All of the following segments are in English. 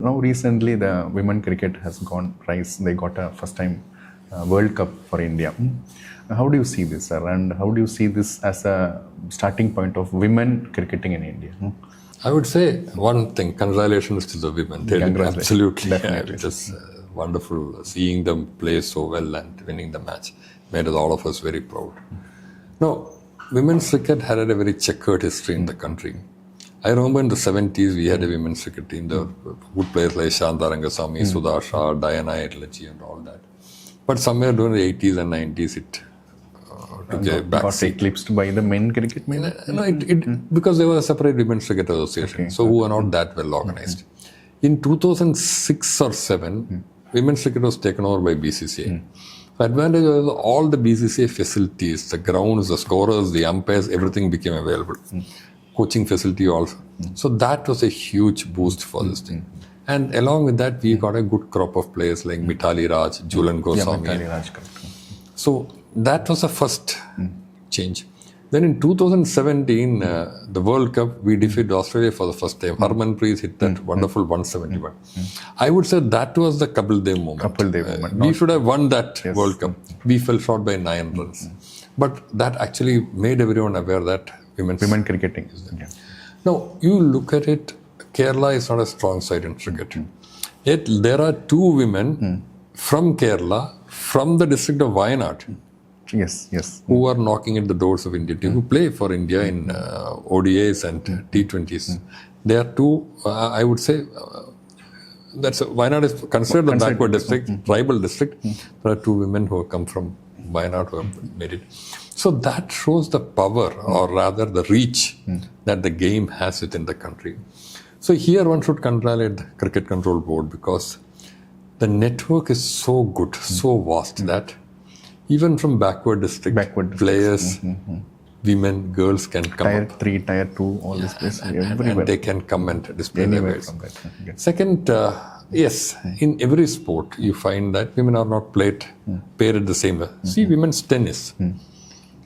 Now recently the women cricket has gone rise. They got a first time World Cup for India. How do you see this, sir? And how do you see this as a starting point of women cricketing in India? I would say one thing, congratulations to the women. Absolutely. Definitely. It is wonderful seeing them play so well and winning the match. Made all of us very proud. Now, women's cricket had a very checkered history in the country. I remember in the 70s, we had a women's cricket team. There were good players like Shanta Rangasamy, Sudha Shah, Diana Edlachi and all that. But somewhere during the 80s and 90s, it took a back Got seat. eclipsed by the men cricket, maybe? No, because there was a separate women's cricket association, so who were not that well organized. In 2006 or 7, women's cricket was taken over by BCCI. The advantage was all the BCCI facilities, the grounds, the scorers, the umpires, everything became available. Coaching facility also. So that was a huge boost for this thing. And along with that, we got a good crop of players like Mithali Raj, Julan Goswami. Mithali Raj, correct. So that was the first change. Then in 2017, the World Cup, we defeated Australia for the first time. Harmanpreet hit that wonderful 171. I would say that was the Kapil Dev moment. We should have won that World Cup. We fell short by 9 runs. But that actually made everyone aware that women cricketing is there. Now, you look at it, Kerala is not a strong side in cricket. Yet there are 2 women from Kerala, from the district of Wayanad, who are knocking at the doors of India team, who play for India in ODIs and T20s. There are 2, I would say, Wayanad is considered the backward district, tribal district. There are 2 women who have come from Wayanad who have made it. So that shows the power, or rather the reach that the game has within the country. So here one should congratulate the Cricket Control Board, because the network is so good, so vast that even from backward district players, women, girls can come Tier up. 3, Tier 2, all this place. And they can come and display their wares. Second, yes, in every sport you find that women are not paired the same way. See, women's tennis.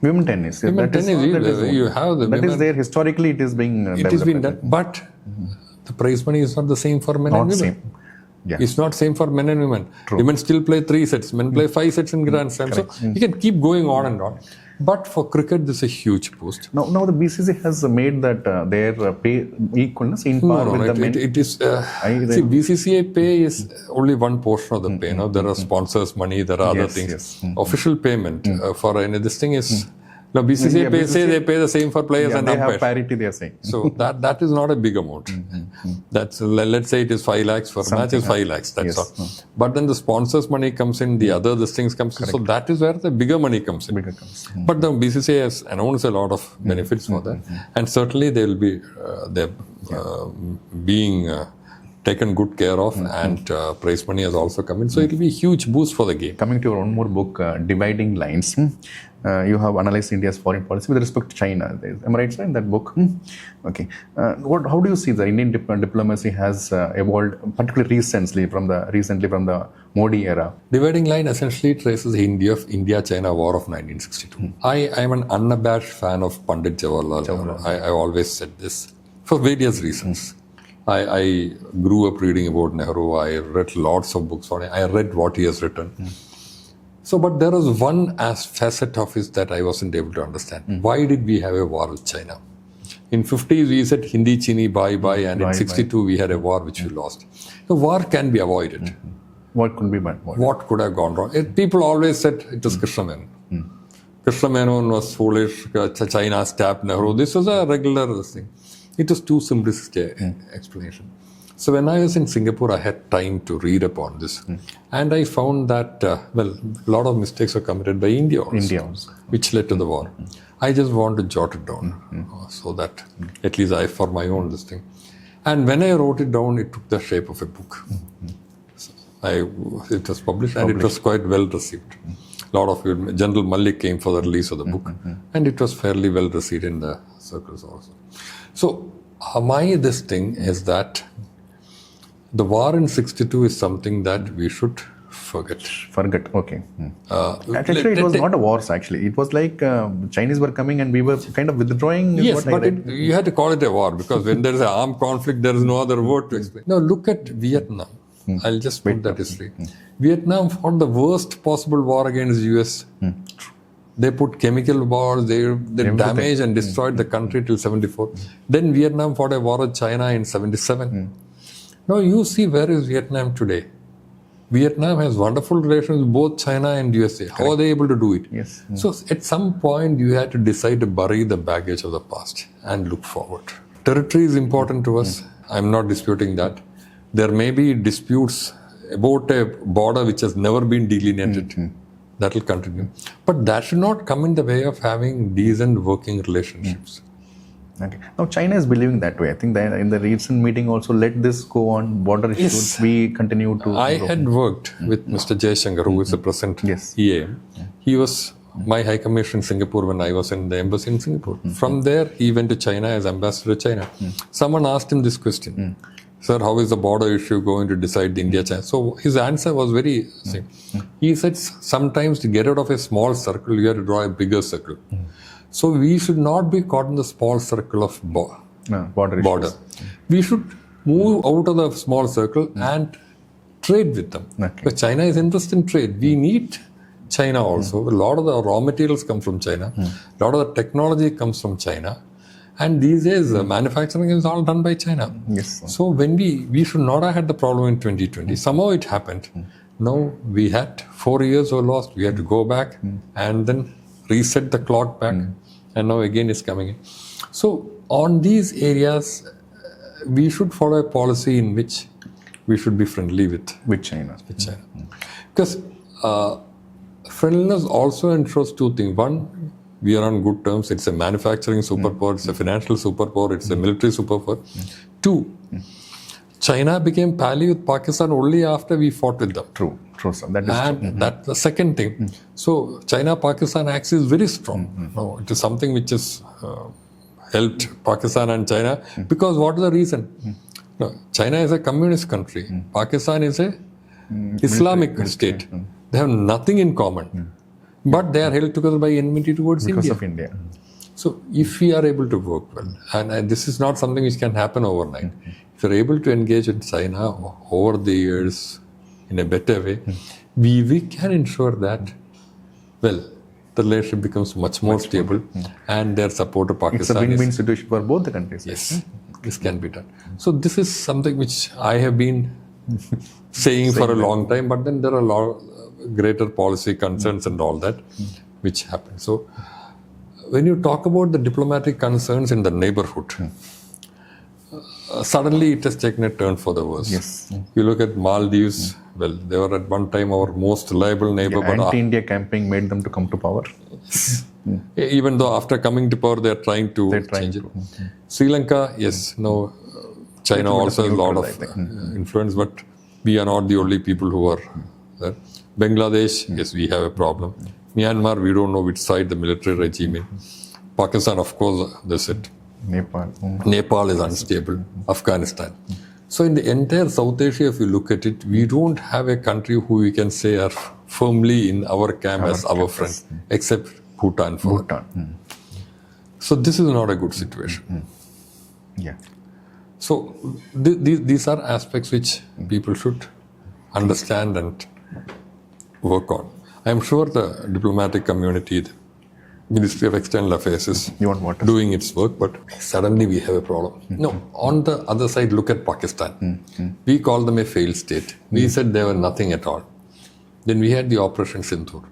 Women tennis. You have the that women. is there. Historically, it is being It is being done. But the prize money is not the same for men and women. Same. Yeah. It's not same for men and women. True. Women still play 3 sets. Men play 5 sets in Grand Slam. So you can keep going on and on. But for cricket, this is a huge boost. Now the BCCI has made that their pay equalness in par with the men. It is. See, BCCI pay is only one portion of the pay. There are sponsors' money, there are other things. Official payment for this thing is. Now BCCI they pay the same for players and umpires. They have parity, they are saying. So that is not a big amount. That's, let's say it is 5 lakhs for a match is 5 lakhs. That's all. But then the sponsors' money comes in, the other things comes in. So that is where the bigger money comes in. But the BCCI has announced a lot of benefits for that, and certainly they will be being taken good care of, and prize money has also come in. So it will be a huge boost for the game. Coming to your own more book, Dividing Lines, you have analyzed India's foreign policy with respect to China. Am I right, sir, in that book? Okay. How do you see the Indian diplomacy has evolved, particularly recently from the Modi era? Dividing Line essentially traces the India-China War of 1962. I am an unabashed fan of Pandit Jawaharlal Nehru. I always said this for various reasons. I grew up reading about Nehru. I read lots of books on him. I read what he has written. So, but there was one facet of it that I wasn't able to understand. Why did we have a war with China? In 50s, we said Hindi Chini bye, and in 62, we had a war which we lost. The war can be avoided. What could be bad? What could have gone wrong? People always said it was Krishna Menon. Krishna Menon was foolish. China stabbed Nehru. This was a regular thing. It was too simplistic explanation. So when I was in Singapore, I had time to read upon this. And I found that, a lot of mistakes were committed by India also, which led to the war. I just want to jot it down so that at least for my own this thing. And when I wrote it down, it took the shape of a book. So it was published and it was quite well received. A lot of General Malik came for the release of the book, and it was fairly well received in the circles also. So this thing is that the war in 62 is something that we should forget. Forget. Okay. Actually, it was not a war. Actually, it was like Chinese were coming and we were kind of withdrawing. Is Yes, what I but read. you had to call it a war because when there is an armed conflict, there is no other word to explain. Now look at Vietnam. I'll just put that history. Vietnam fought the worst possible war against US. They put chemical wars, they damaged and destroyed the country till 74. Then Vietnam fought a war with China in 77. Now you see where is Vietnam today. Vietnam has wonderful relations with both China and USA. How are they able to do it? Yes. So at some point you had to decide to bury the baggage of the past and look forward. Territory is important to us. I'm not disputing that. There may be disputes about a border which has never been delineated. That will continue. But that should not come in the way of having decent working relationships. Okay. Now China is believing that way. I think that in the recent meeting also, let this go on, border issues, we continue to... I had worked with Mr. Jaishankar, who is the present EAM. He was my High Commissioner in Singapore when I was in the embassy in Singapore. From there, he went to China as ambassador to China. Someone asked him this question. Sir, how is the border issue going to decide the India-China? So his answer was very simple. He said, sometimes to get out of a small circle, you have to draw a bigger circle. So we should not be caught in the small circle of border. We should move out of the small circle and trade with them. Because China is interested in trade. We need China also. A lot of the raw materials come from China. A lot of the technology comes from China. And these days, manufacturing is all done by China. So when we should not have had the problem in 2020. Somehow it happened. Now we had 4 years were lost. We had to go back and then reset the clock back. And now again it's coming in. So on these areas, we should follow a policy in which we should be friendly with China. Because friendliness also ensures two things. One, we are on good terms. It's a manufacturing superpower, it's a financial superpower, it's a military superpower. Two, China became pally with Pakistan only after we fought with them. True, sir. That is true. That's the second thing. So China-Pakistan axis is very strong. No, it is something which has helped Pakistan and China. Because what is the reason? No, China is a communist country. Pakistan is a Islamic state. They have nothing in common. But they are held together by enmity towards because India. of India. So if we are able to work well, and this is not something which can happen overnight, if you are able to engage with China over the years in a better way, we can ensure that, well, the relationship becomes much more stable and their support of Pakistan. It's a win-win situation for both the countries. Yes, this can be done. So this is something which I have been saying for a long time, but then there are a lot greater policy concerns and all that which happen. So when you talk about the diplomatic concerns in the neighborhood, suddenly it has taken a turn for the worse. You look at Maldives, well, they were at one time our most reliable neighbor. But anti-India campaign made them to come to power. Even though after coming to power, they are trying to change it. Sri Lanka, yes, no, China also has a lot of influence, but we are not the only people who are there. Bangladesh, yes, we have a problem. Myanmar, we don't know which side the military regime is. Pakistan, of course, that's it. Nepal is unstable. Afghanistan. So in the entire South Asia, if you look at it, we don't have a country who we can say are firmly in our camp as our friend, except Bhutan. So this is not a good situation. So these are aspects which people should understand and work on. I am sure the diplomatic community, the Ministry of External Affairs is doing its work, but suddenly we have a problem. No, on the other side, look at Pakistan. We call them a failed state. We said they were nothing at all. Then we had the Operation Sindoor.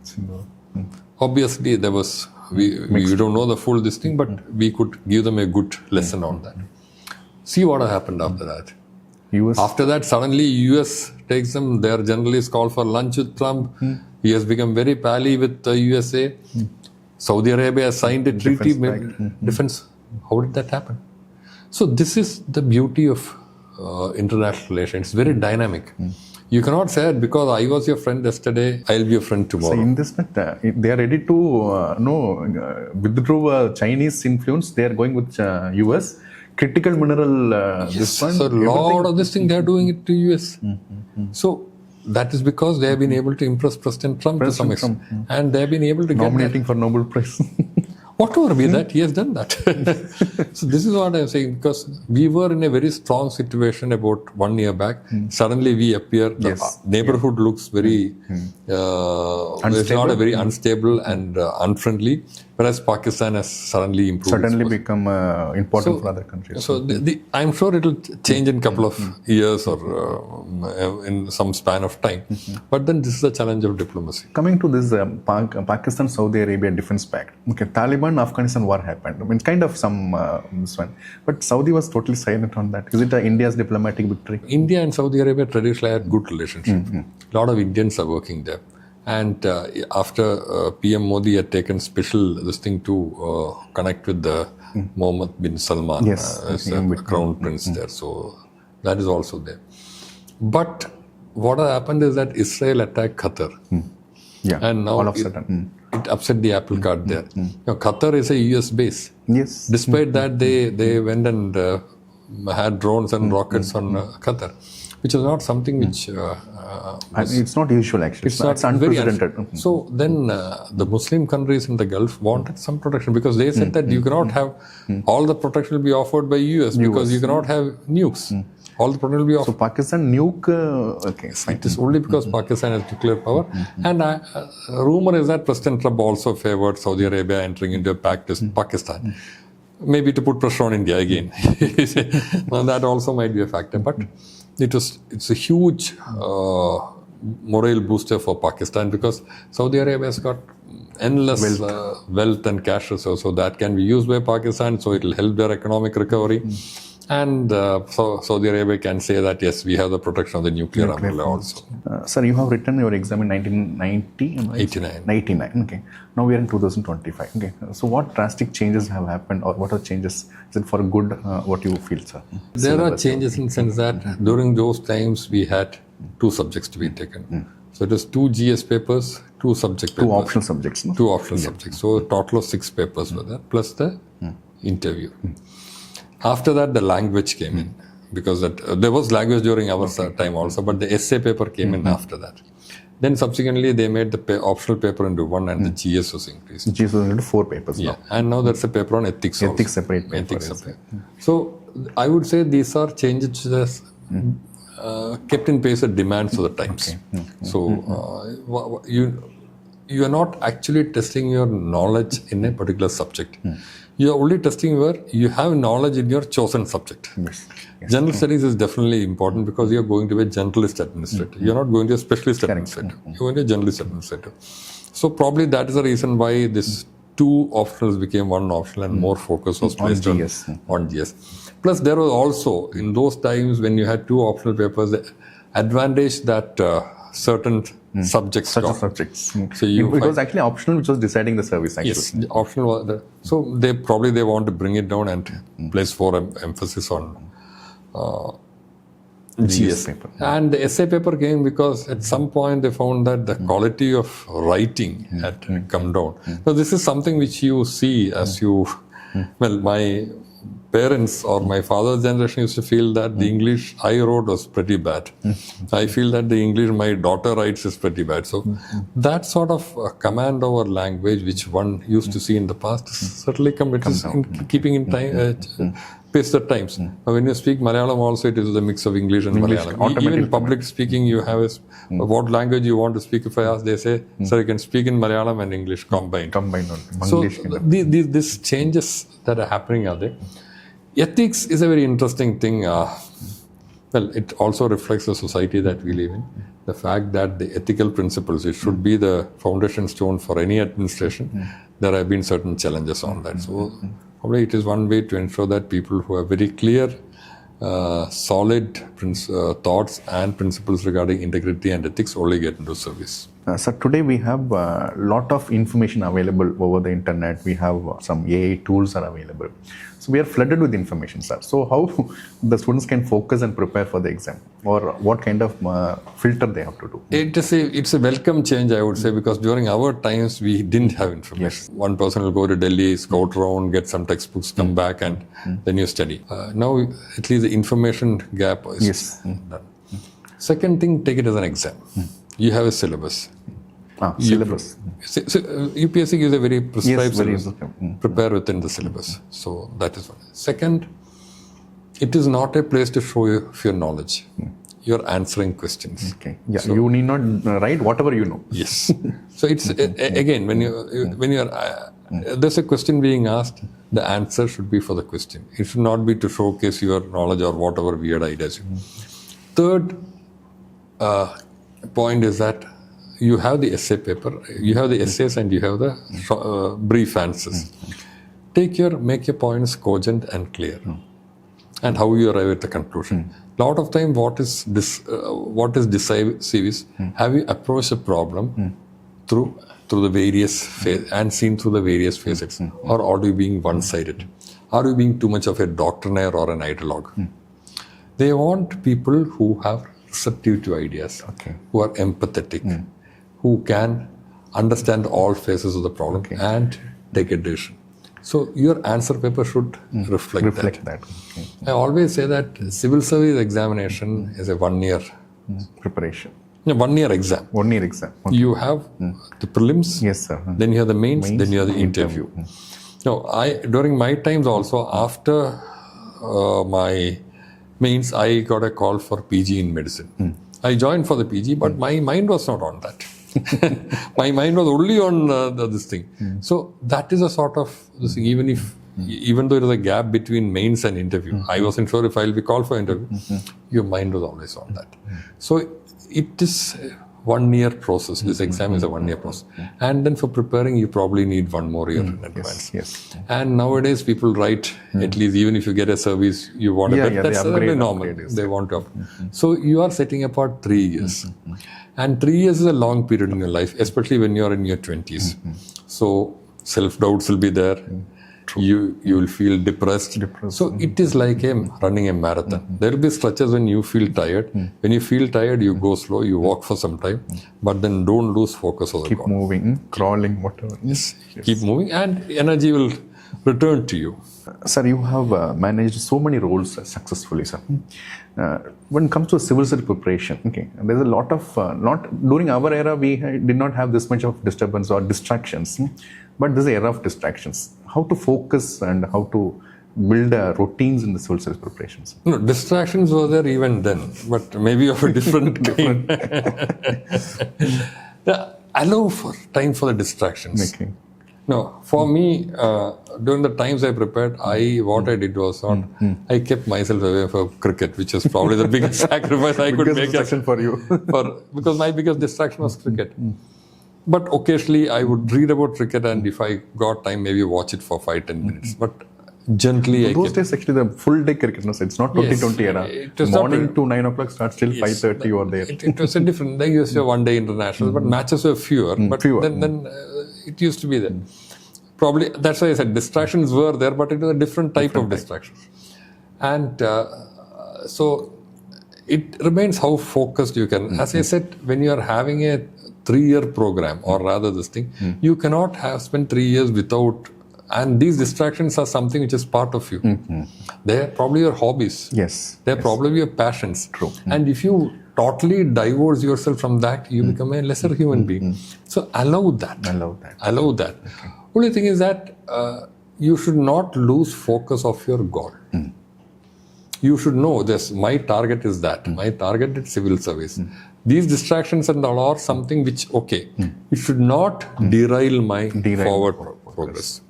Obviously, there was, we don't know the full this thing, but we could give them a good lesson on that. See what happened after that. After that, suddenly US takes them. Their journalists call for lunch with Trump. He has become very pally with the USA. Saudi Arabia has signed a treaty. Defense. How did that happen? So this is the beauty of international relations. It's very dynamic. You cannot say that because I was your friend yesterday, I'll be your friend tomorrow. So in this, they are ready to withdraw Chinese influence. They are going with US. Critical mineral, so a lot of this thing they are doing it to US. So that is because they have been able to impress President Trump to some extent. And they have been able to Nominating for Nobel Prize. Whatever be that, he has done that. So this is what I'm saying, because we were in a very strong situation about 1 year back. Suddenly we appear, the neighborhood looks very, it's not a very unstable and unfriendly, whereas Pakistan has suddenly improved. Suddenly become important for other countries. So I'm sure it will change in a couple of years or in some span of time. But then this is the challenge of diplomacy. Coming to this Pakistan-Saudi Arabia Defense Pact. Okay, Taliban-Afghanistan war happened. I mean, kind of some this one. But Saudi was totally silent on that. Is it India's diplomatic victory? India and Saudi Arabia traditionally had good relationship. A lot of Indians are working there. And after PM Modi had taken special this thing to connect with the Mohammed bin Salman as a crown prince there. So that is also there. But what happened is that Israel attacked Qatar. And now all of a sudden. It upset the apple cart there. Now, Qatar is a US base. Yes. Despite that, they went and had drones and rockets on Qatar, which is not something which... it's not usual actually. It's unprecedented. So then the Muslim countries in the Gulf wanted some protection, because they said that you cannot have all the protection will be offered by US because you cannot have nukes. All the protection will be offered. So Pakistan nuke, okay, fine. It is only because Pakistan has nuclear power. And rumor is that President Trump also favored Saudi Arabia entering into a pact with Pakistan. Maybe to put pressure on India again. Well, that also might be a factor. But it's a huge morale booster for Pakistan, because Saudi Arabia has got endless wealth and cash reserves, so that can be used by Pakistan, so it will help their economic recovery. And so Saudi Arabia can say that, yes, we have the protection of the nuclear umbrella also. Sir, you have written your exam in 1990? 89. 89, okay. Now we are in 2025, okay. So what drastic changes have happened, or what are changes? Is it for good, what you feel, sir? There are changes in the sense that during those times we had 2 subjects to be taken. So it was 2 GS papers, 2 subject papers. 2 optional subjects, no? 2 optional subjects. So a total of 6 papers were there, plus the interview. After that, the language came in, because there was language during our time also, but the essay paper came in after that. Then subsequently, they made the optional paper into 1 and the GS was increased. GS was into 4 papers now. And now there's a paper on ethics also. Ethics separate paper. Ethics separate. So I would say these are changes that kept in pace with demands of the times. So you are not actually testing your knowledge in a particular subject. You are only testing where you have knowledge in your chosen subject. General studies is definitely important, because you are going to be a generalist administrator. You are not going to a specialist administrator. You are going to a generalist administrator. So probably that is the reason why this 2 optionals became 1 optional and more focus was placed on GS. Plus there was also, in those times when you had 2 optional papers, the advantage that certain subjects. So it was actually optional, which was deciding the service actually. Yes, the optional was there. So they want to bring it down and place more emphasis on GS paper. And the essay paper came because at some point they found that the quality of writing had come down. So this is something which you see as you, well, my parents or my father's generation used to feel that the English I wrote was pretty bad. I feel that the English my daughter writes is pretty bad. So that sort of command over language which one used to see in the past is certainly keeping in time, pace the times. When you speak Malayalam also, it is a mix of English and Malayalam. Even in public speaking, you have what language you want to speak. If I ask, they say, sir, you can speak in Malayalam and English combined. So these changes that are happening are there. Ethics is a very interesting thing. Well, it also reflects the society that we live in. The fact that the ethical principles, it should be the foundation stone for any administration. There have been certain challenges on that. So probably it is one way to ensure that people who have very clear, solid thoughts and principles regarding integrity and ethics only get into service. Sir, today we have a lot of information available over the internet. We have some AI tools are available. So we are flooded with information, sir. So how the students can focus and prepare for the exam, or what kind of filter they have to do? It's a welcome change, I would say, because during our times we didn't have information. One person will go to Delhi, scout around, get some textbooks, come back, and then you study. Now at least the information gap is done. Second thing, take it as an exam. You have a syllabus. Syllabus. UPSC gives a very prescribed very syllabus. Prepare within the syllabus. So that is one. Second, it is not a place to show your knowledge. You're answering questions. Okay. Yeah. So, you need not write whatever you know. Yes. So it's again when you're there's a question being asked, the answer should be for the question. It should not be to showcase your knowledge or whatever weird ideas. Third point is that you have the essay paper, you have the essays, and you have the brief answers. Make your points cogent and clear, and how you arrive at the conclusion. A lot of time, what is decisive is have you approached a problem through the various and seen through the various facets, or are you being one-sided? Are you being too much of a doctrinaire or an ideologue? They want people who have receptive to ideas, who are empathetic, who can understand all phases of the problem and take a decision. So your answer paper should reflect that. Okay. I always say that civil service examination is a 1 year preparation. 1 year exam. 1 year exam. Okay. You have the prelims, yes, sir. Then you have the mains, then you have the interview. Now, during my times also, after my mains, I got a call for PG in medicine. I joined for the PG, but my mind was not on that. My mind was only on this thing. So that is a sort of, even though there is a gap between mains and interview, I wasn't sure if I'll be called for interview. Your mind was always on that. So it is 1 year process. This exam is a 1 year process. And then for preparing, you probably need 1 more year in advance. Yes. And nowadays people write, at least even if you get a service, you want that's very normal. They want to upgrade. So you are setting apart 3 years. And 3 years is a long period in your life, especially when you are in your 20s. So self-doubts will be there. You will feel depressed. So it is like running a marathon. There will be stretches when you feel tired. When you feel tired, you go slow, you walk for some time, but then don't lose focus on the Keep moving, crawling, whatever. Yes. Keep moving, and energy will return to you. Sir, you have managed so many roles successfully, sir. When it comes to civil service preparation, there's a lot of, during our era, we did not have this much of disturbance or distractions, but this is an era of distractions. How to focus and how to build routines in the civil service preparations? No, distractions were there even then, but maybe of a different kind. Allow for time for the distractions. No, for me, during the times I prepared, what I did was I kept myself away from cricket, which is probably the biggest sacrifice I could make. Distraction for you. Because my biggest distraction was cricket. But occasionally I would read about cricket, and if I got time, maybe watch it for 5-10 minutes. But gently, those days actually the full day cricket, it's not 2020 era. Morning to 9 o'clock starts till 5:30 you are there. It was a different. They used to have 1 day international, but matches were fewer. But then it used to be there. Probably that's why I said distractions were there, but it was a different type of distraction. And so it remains how focused you can. As I said, when you are having a 3-year program, or rather this thing, you cannot have spent 3 years without. And these distractions are something which is part of you. They are probably your hobbies. Yes. They are probably your passions. True. And if you totally divorce yourself from that, you become a lesser human being. So allow that. Allow that. Only thing is that you should not lose focus of your goal. You should know this. My target is that. My target is civil service. These distractions and all are something which, it should not derail my forward progress.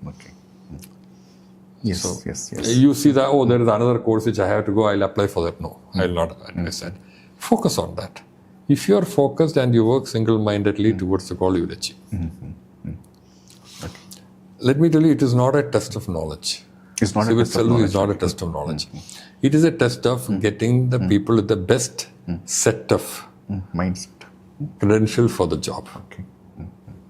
Yes, so yes. You see that, there is another course which I have to go, I'll apply for that. No, I'll not. I said, focus on that. If you are focused and you work single-mindedly towards the goal, you will achieve. Let me tell you, it is not a test of knowledge. Civil service is not a test of knowledge. It is a test of getting the people with the best set of mindset, credential for the job.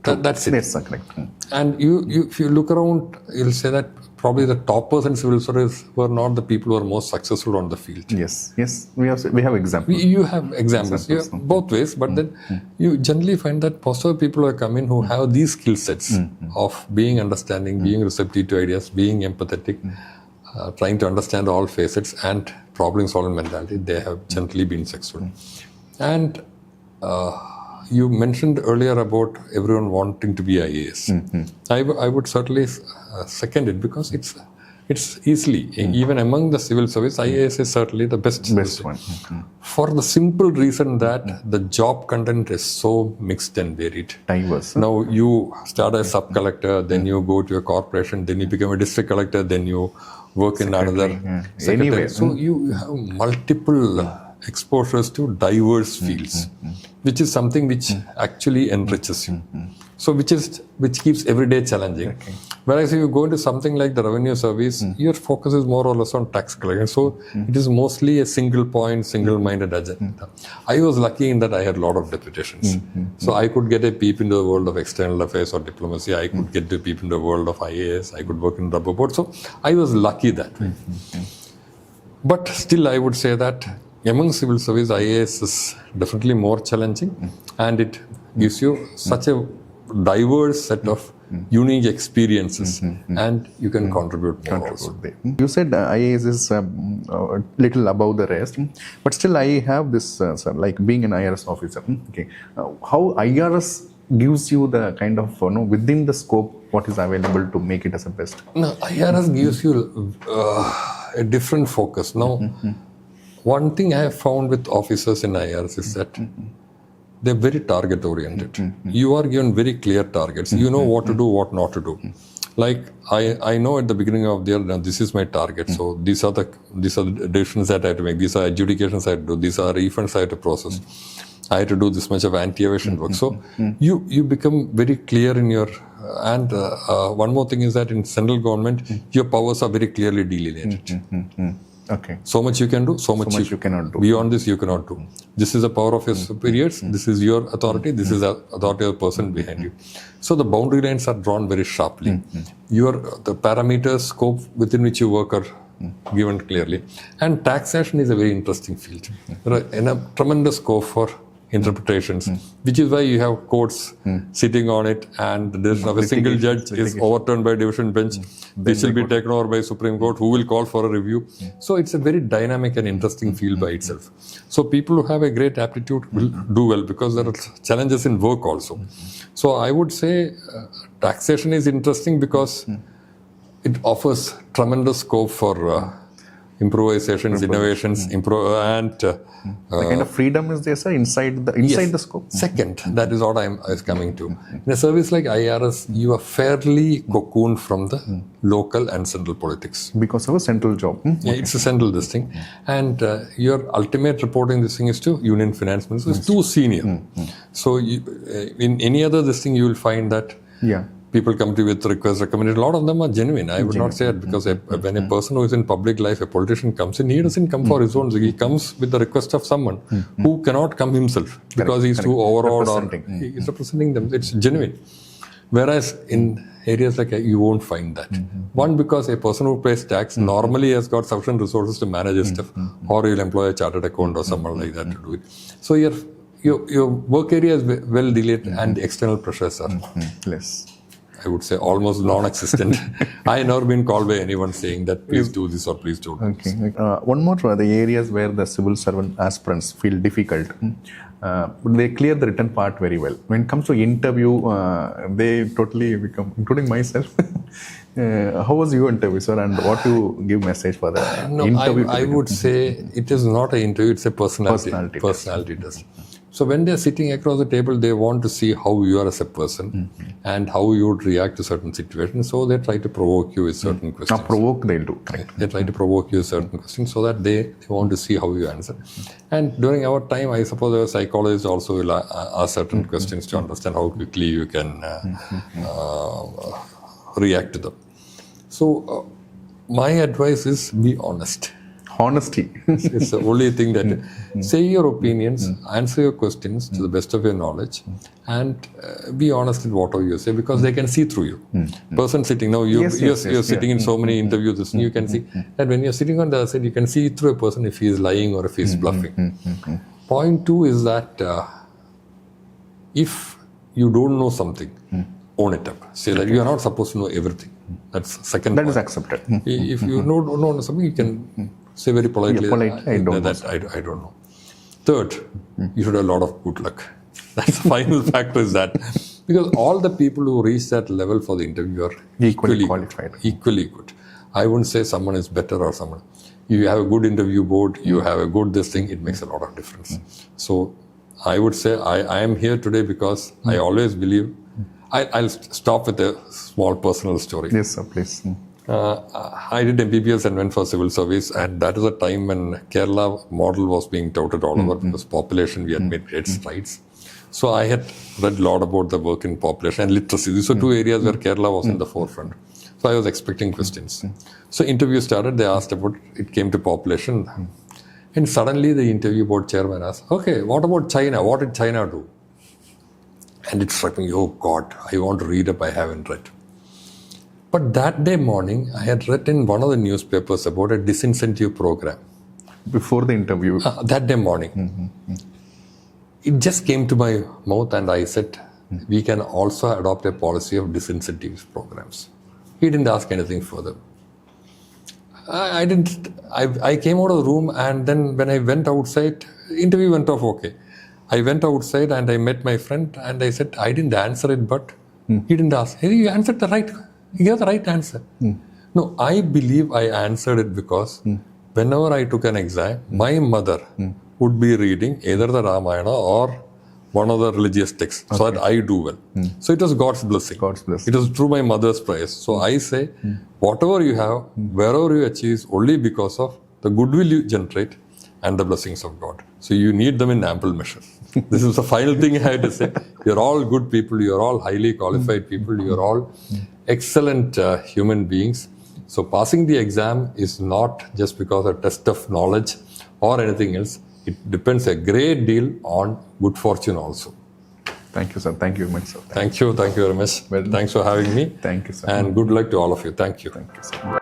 That's it. That's correct. And if you look around, you'll say that probably the toppers in civil service were not the people who are most successful on the field. Yes. We have examples. You have examples. Both ways, but then you generally find that most of the people who come in who have these skill sets of being understanding, being receptive to ideas, being empathetic, trying to understand all facets, and problem solving mentality, they have generally been successful. And you mentioned earlier about everyone wanting to be IAS. I would certainly second it, because it's easily, even among the civil service, IAS is certainly the best one. for the simple reason that the job content is so mixed and varied. Diverse. Now you start as sub-collector, then you go to a corporation, then you become a district collector, then you work in another secretary. Anyway, so you have multiple exposures to diverse fields, which is something which actually enriches you. So which keeps every day challenging. Whereas if you go into something like the revenue service, your focus is more or less on tax collection. So it is mostly a single point, single-minded agenda. I was lucky in that I had a lot of deputations. So I could get a peep into the world of external affairs or diplomacy. I could get a peep into the world of IAS. I could work in rubber board. So I was lucky that way. But still, I would say that among civil service, IAS is definitely more challenging, and it gives you such a diverse set of unique experiences, and you can contribute more also. You said IAS is a little above the rest, but still I have this, sir, like being an IRS officer. Okay, how IRS gives you the kind of, within the scope, what is available to make it as a best? No, IRS gives you a different focus. Now, one thing I have found with officers in IRS is that they're very target oriented. You are given very clear targets. You know what to do, what not to do. Like I know at the beginning of the year, now this is my target. So these are the decisions that I have to make. These are adjudications I have to do. These are refunds I have to process. I have to do this much of anti-evasion work. So you become very clear in your, and one more thing is that in central government, your powers are very clearly delineated. Okay. So much you can do, so much you cannot do. Beyond this, you cannot do. This is the power of your superiors. This is your authority. This is the authority of the person behind you. So the boundary lines are drawn very sharply. The parameters, scope within which you work are given clearly. And taxation is a very interesting field. There are a tremendous scope for interpretations, which is why you have courts sitting on it, and the decision of a single judge is overturned by division bench. This will be taken over by Supreme Court, who will call for a review. So it's a very dynamic and interesting field by itself. So people who have a great aptitude will do well, because there are challenges in work also. So I would say taxation is interesting because it offers tremendous scope for improvisations, innovations, and the kind of freedom is there, sir, inside the scope. Second, that is what I was coming to. In a service like IRS, you are fairly cocooned from the local and central politics. Because of a central job. Yeah, it's a central this thing. And your ultimate reporting this thing is to Union Finance Minister. It's too senior. So in any other this thing, you will find that people come to you with requests, recommended. A lot of them are genuine. I would not say it, because when a person who is in public life, a politician comes in, he doesn't come for his own. He comes with the request of someone who cannot come himself because he's too overawed or he's representing them. It's genuine. Whereas in areas like you won't find that. One, because a person who pays tax normally has got sufficient resources to manage his stuff, or you'll employ a chartered accountant or someone like that to do it. So your work area is well delineated, and the external pressures are less. I would say almost non-existent. I have never been called by anyone saying that please do this or please don't do this. One more, the areas where the civil servant aspirants feel difficult, they clear the written part very well. When it comes to interview, they totally become, including myself. How was your interview, sir, and what you give message for the interview? I would say it is not an interview, it's a personality test. So when they are sitting across the table, they want to see how you are as a person and how you would react to certain situations. So they try to provoke you with certain questions. Provoke they'll do. Correct. They try to provoke you with certain questions so that they want to see how you answer. And during our time, I suppose our psychologists also will ask certain questions to understand how quickly you can react to them. So my advice is be honest. Honesty. It's the only thing that say your opinions, answer your questions to the best of your knowledge, and be honest in whatever you say, because they can see through you. Person sitting now, you're sitting in so many interviews, you can see that when you're sitting on the other side, you can see through a person if he is lying or if he is bluffing. Point two is that if you don't know something, own it up. Say that you are not supposed to know everything. That's second. That is accepted. If you don't know something, you can say very politely, I don't know. I don't know. Third, you should have a lot of good luck. That's the final factor is that. Because all the people who reach that level for the interview are Equally qualified. Equally good. I wouldn't say someone is better or someone. You have a good interview board, you have a good this thing, it makes a lot of difference. So I would say I am here today because I always believe. I'll stop with a small personal story. Yes, sir, please. I did MBBS and went for civil service, and that is a time when Kerala model was being touted all over because population, we had made great strides. So I had read a lot about the work in population and literacy. These are two areas where Kerala was in the forefront. So I was expecting questions. So interview started, they asked about, it came to population. And suddenly the interview board chairman asked, okay, what about China? What did China do? And it struck me, oh God, I want to read up, I haven't read. But that day morning, I had read in one of the newspapers about a disincentive program. Before the interview? That day morning. It just came to my mouth and I said, we can also adopt a policy of disincentives programs. He didn't ask anything further. I came out of the room, and then when I went outside, interview went off okay. I went outside and I met my friend and I said, I didn't answer it, but he didn't ask. Hey, you answered the right, you gave the right answer. No, I believe I answered it because whenever I took an exam, my mother would be reading either the Ramayana or one of the religious texts so that I do well. So it was God's blessing. God's blessing. It was through my mother's prayers. So I say, whatever you have, wherever you achieve is only because of the goodwill you generate and the blessings of God. So you need them in ample measure. This is the final thing I had to say. You're all good people. You're all highly qualified people. You're all excellent human beings. So passing the exam is not just because a test of knowledge or anything else. It depends a great deal on good fortune also. Thank you, sir. Thank you very much, sir. Thank you very much. Well, thanks for having me. Thank you, sir. And good luck to all of you. Thank you. Thank you, sir.